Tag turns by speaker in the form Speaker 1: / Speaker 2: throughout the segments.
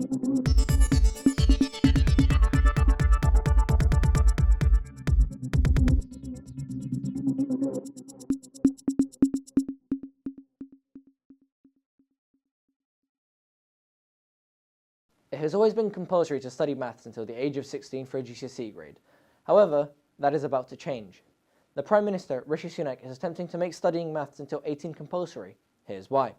Speaker 1: It has always been compulsory to study maths until the age of 16 for a GCSE grade. However, that is about to change. The Prime Minister, Rishi Sunak, is attempting to make studying maths until 18 compulsory. Here's why.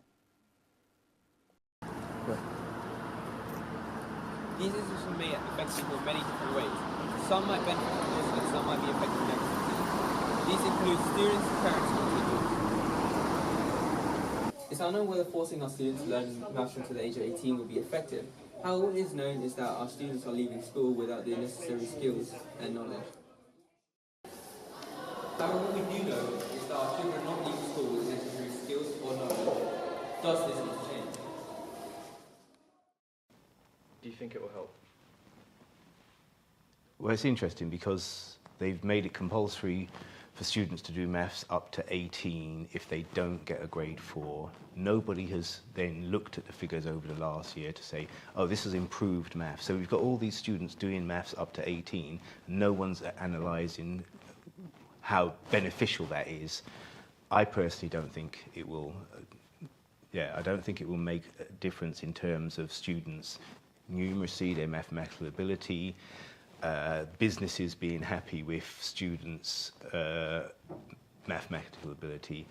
Speaker 2: These decisions may affect people in many different ways. Some might benefit from this and some might be affected negatively. These include students, parents, and teachers. It's unknown whether forcing our students to learn maths until the age of 18 will be effective. How all is known is that our students are leaving school without the necessary skills and knowledge. However, what we do know is that our children are not leaving school with the necessary skills or knowledge. Thus, this needs to change.
Speaker 3: Do you think it will help?
Speaker 4: Well, it's interesting because they've made it compulsory for students to do maths up to 18 if they don't get a grade 4. Nobody has then looked at the figures over the last year to say, oh, this has improved maths. So we've got all these students doing maths up to 18, and no one's analysing how beneficial that is. I personally don't think it will, I don't think it will make a difference in terms of students' numeracy, their mathematical ability, businesses being happy with students' mathematical ability.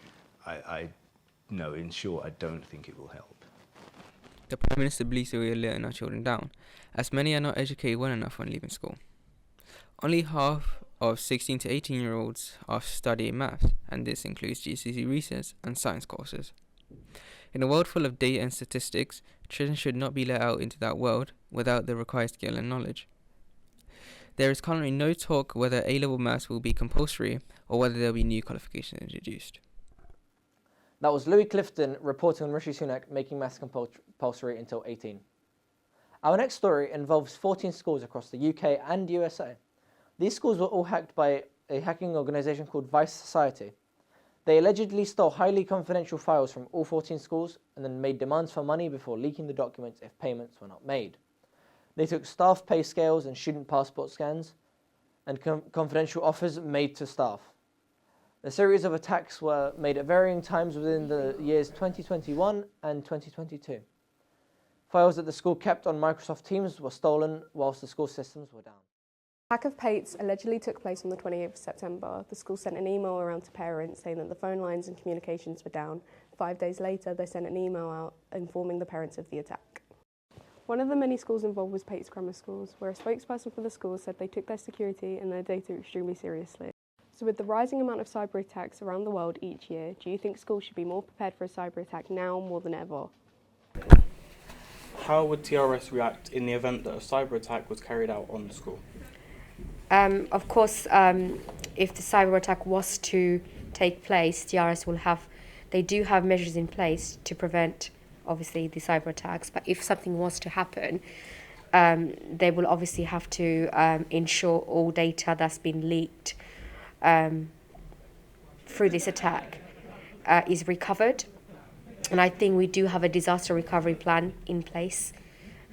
Speaker 4: No, in short, I don't think it will help.
Speaker 5: The Prime Minister believes that we are letting our children down, as many are not educated well enough when leaving school. Only half of 16 to 18-year-olds are studying maths, and this includes GCSE research and science courses. In a world full of data and statistics, children should not be let out into that world without the required skill and knowledge. There is currently no talk whether A-level maths will be compulsory or whether there will be new qualifications introduced.
Speaker 1: That was Louis Clifton reporting on Rishi Sunak making maths compulsory until 18. Our next story involves 14 schools across the UK and USA. These schools were all hacked by a hacking organisation called Vice Society. They allegedly stole highly confidential files from all 14 schools and then made demands for money before leaking the documents if payments were not made. They took staff pay scales and student passport scans and confidential offers made to staff. A series of attacks were made at varying times within the years 2021 and 2022. Files that the school kept on Microsoft Teams were stolen whilst the school systems were down.
Speaker 6: Hack of Pates allegedly took place on the 28th of September. The school sent an email around to parents saying that the phone lines and communications were down. 5 days later, they sent an email out informing the parents of the attack. One of the many schools involved was Pates Grammar Schools, where a spokesperson for the school said they took their security and their data extremely seriously. So with the rising amount of cyber attacks around the world each year, do you think schools should be more prepared for a cyber attack now more than ever?
Speaker 7: How would TRS react in the event that a cyber attack was carried out on the school?
Speaker 8: Of course, if the cyber attack was to take place, TRS they do have measures in place to prevent, obviously, the cyber attacks. But if something was to happen, they will obviously have to ensure all data that's been leaked through this attack is recovered. And I think we do have a disaster recovery plan in place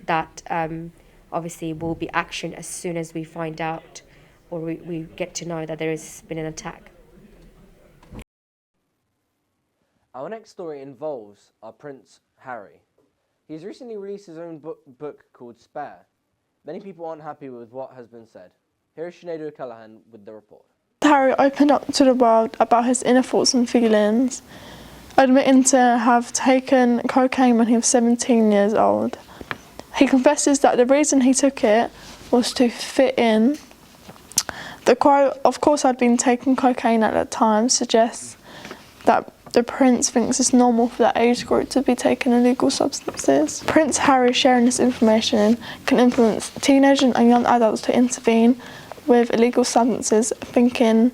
Speaker 8: that obviously will be actioned as soon as we find out or we get to know that there has been an attack.
Speaker 1: Our next story involves our Prince Harry. He's recently released his own book called Spare. Many people aren't happy with what has been said. Here is Sinead O'Callaghan with the report.
Speaker 9: Harry opened up to the world about his inner thoughts and feelings, admitting to have taken cocaine when he was 17 years old. He confesses that the reason he took it was to fit in. The quote, "Of course I'd been taking cocaine at that time," suggests that the Prince thinks it's normal for that age group to be taking illegal substances. Prince Harry sharing this information can influence teenagers and young adults to intervene with illegal substances, thinking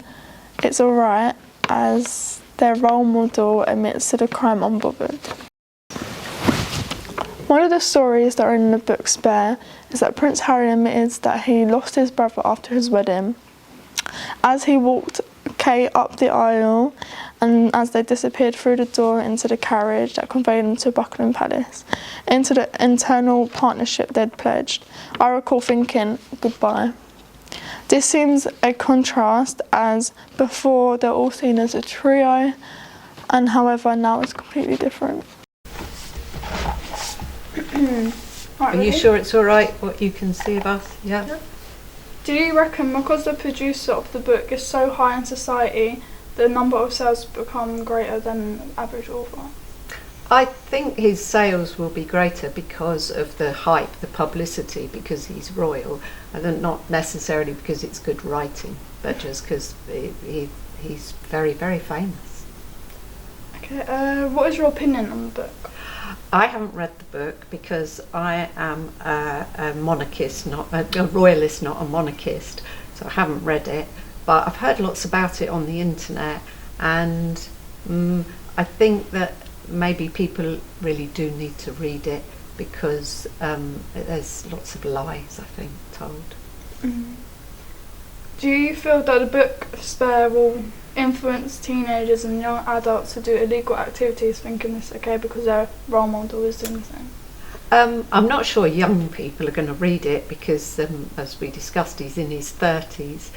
Speaker 9: it's alright as their role model admits to the crime unbothered. One of the stories that are in the book Spare is that Prince Harry admitted that he lost his brother after his wedding. As he walked Kate up the aisle and as they disappeared through the door into the carriage that conveyed them to Buckingham Palace, into the internal partnership they'd pledged, I recall thinking, goodbye. This seems a contrast, as before they're all seen as a trio, and however now it's completely different.
Speaker 10: Are you sure it's all right what you can see of us? Yeah.
Speaker 9: Do you reckon because the producer of the book is so high in society, the number of sales become greater than the average author?
Speaker 10: I think his sales will be greater because of the hype, the publicity, because he's royal, and not necessarily because it's good writing, but just because he's very, very famous.
Speaker 9: Okay, what is your opinion on the book?
Speaker 10: I haven't read the book because I am a monarchist, not a royalist, not a monarchist, so I haven't read it. But I've heard lots about it on the internet, and I think that maybe people really do need to read it because there's lots of lies, I think, told.
Speaker 9: Do you feel that the book Spare will influence teenagers and young adults to do illegal activities, thinking it's okay because their role model is doing the same?
Speaker 10: I'm not sure young people are going to read it because, as we discussed, he's in his 30s.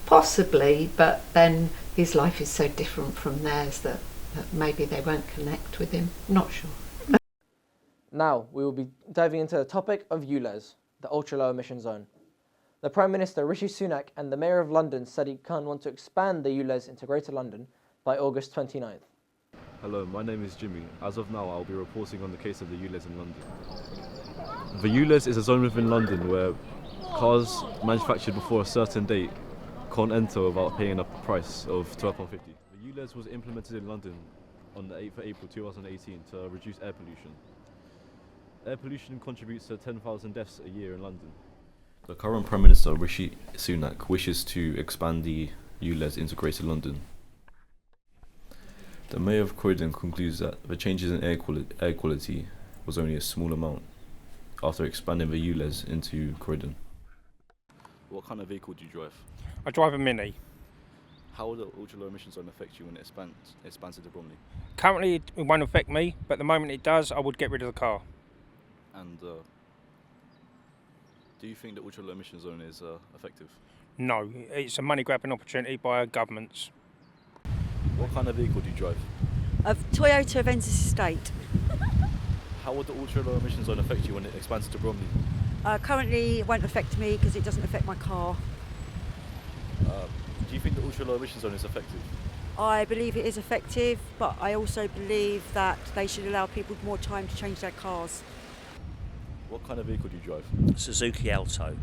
Speaker 10: Possibly, but then his life is so different from theirs that maybe they won't connect with him. Not sure.
Speaker 1: Now, we will be diving into the topic of ULEZ, the ultra-low emission zone. The Prime Minister Rishi Sunak and the Mayor of London Sadiq Khan want to expand the ULEZ into Greater London by August 29th.
Speaker 11: Hello, my name is Jimmy. As of now, I'll be reporting on the case of the ULEZ in London. The ULEZ is a zone within London where cars manufactured before a certain date can't enter without paying a price of £12.50. The ULEZ was implemented in London on the 8th of April 2018 to reduce air pollution. Air pollution contributes to 10,000 deaths a year in London. The current Prime Minister, Rishi Sunak, wishes to expand the ULEZ into Greater London. The Mayor of Croydon concludes that the changes in air quality was only a small amount after expanding the ULEZ into Croydon. What kind of vehicle do you drive?
Speaker 12: I drive a Mini.
Speaker 11: How will the ultra-low emission zone affect you when it expands into Bromley?
Speaker 12: Currently it won't affect me, but the moment it does, I would get rid of the car.
Speaker 11: And do you think the ultra-low emission zone is effective?
Speaker 12: No, it's a money-grabbing opportunity by governments.
Speaker 11: What kind of vehicle do you drive?
Speaker 13: A Toyota Avensis Estate.
Speaker 11: How will the ultra-low emission zone affect you when it expands to Bromley?
Speaker 13: Currently it won't affect me because it doesn't affect my car.
Speaker 11: Do you think the ultra-low emission zone is effective?
Speaker 13: I believe it is effective, but I also believe that they should allow people more time to change their cars.
Speaker 11: What kind of vehicle do you drive?
Speaker 14: Suzuki Alto.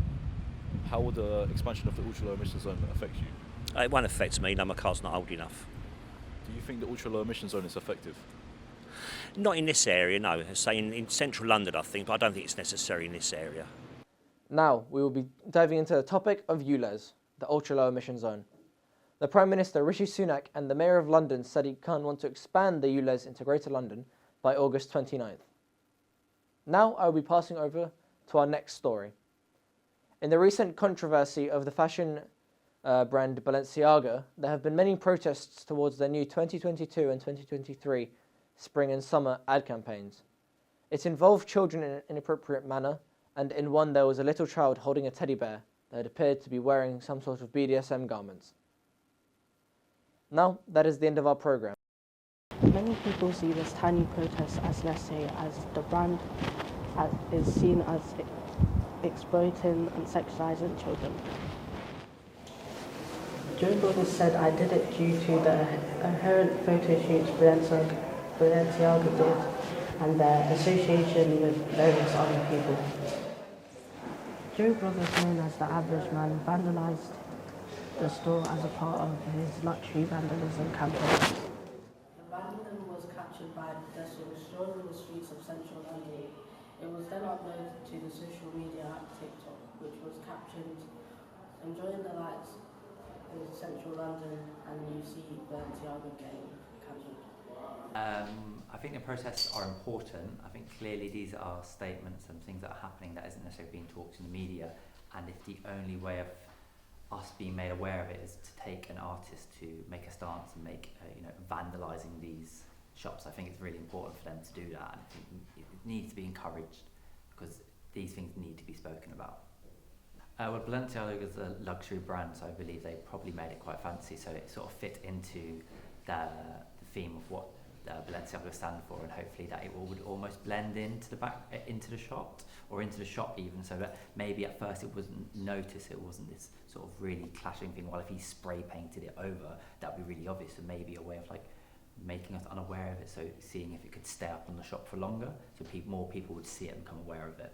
Speaker 11: How will the expansion of the ultra-low emission zone affect you?
Speaker 14: It won't affect me, no, my car's not old enough.
Speaker 11: Do you think the ultra-low emission zone is effective?
Speaker 14: Not in this area, no. Say in central London, I think, but I don't think it's necessary in this area.
Speaker 1: Now, we will be diving into the topic of ULEZ, the ultra-low emission zone. The Prime Minister Rishi Sunak and the Mayor of London Sadiq Khan want to expand the ULEZ into Greater London by August 29th. Now I will be passing over to our next story. In the recent controversy of the fashion brand Balenciaga, there have been many protests towards their new 2022 and 2023 spring and summer ad campaigns. It involved children in an inappropriate manner, and in one there was a little child holding a teddy bear that appeared to be wearing some sort of BDSM garments. Now, that is the end of our programme.
Speaker 15: Many people see this tiny protest as necessary as the brand is seen as exploiting and sexualizing children. Joe Brothers said, "I did it due to the inherent photo shoots Balenciaga did and their association with various other people." Joe Brothers, known as the Average Man, vandalized the store as a part of his luxury vandalism campaign. The vandalism was captured by pedestrians strolling the streets of central London. It was then uploaded to the social media app TikTok, which was captioned, "Enjoying the lights in central London," and you see Balenciaga getting cancelled.
Speaker 16: I think the protests are important. I think clearly these are statements and things that are happening that isn't necessarily being talked in the media, and if the only way of us being made aware of it is to take an artist to make a stance and make, vandalising these shops. I think it's really important for them to do that, and I think it needs to be encouraged because these things need to be spoken about. Well, Balenciaga is a luxury brand, so I believe they probably made it quite fancy, so it sort of fit into the theme of what Balenciaga stands for, and hopefully that it would almost blend into the shop, or into the shop even, so that maybe at first it wasn't noticed, it wasn't this sort of really clashing thing. Well, if he spray painted it over, that would be really obvious, and maybe a way of like making us unaware of it, so seeing if it could stay up on the shop for longer, so more people would see it and become aware of it.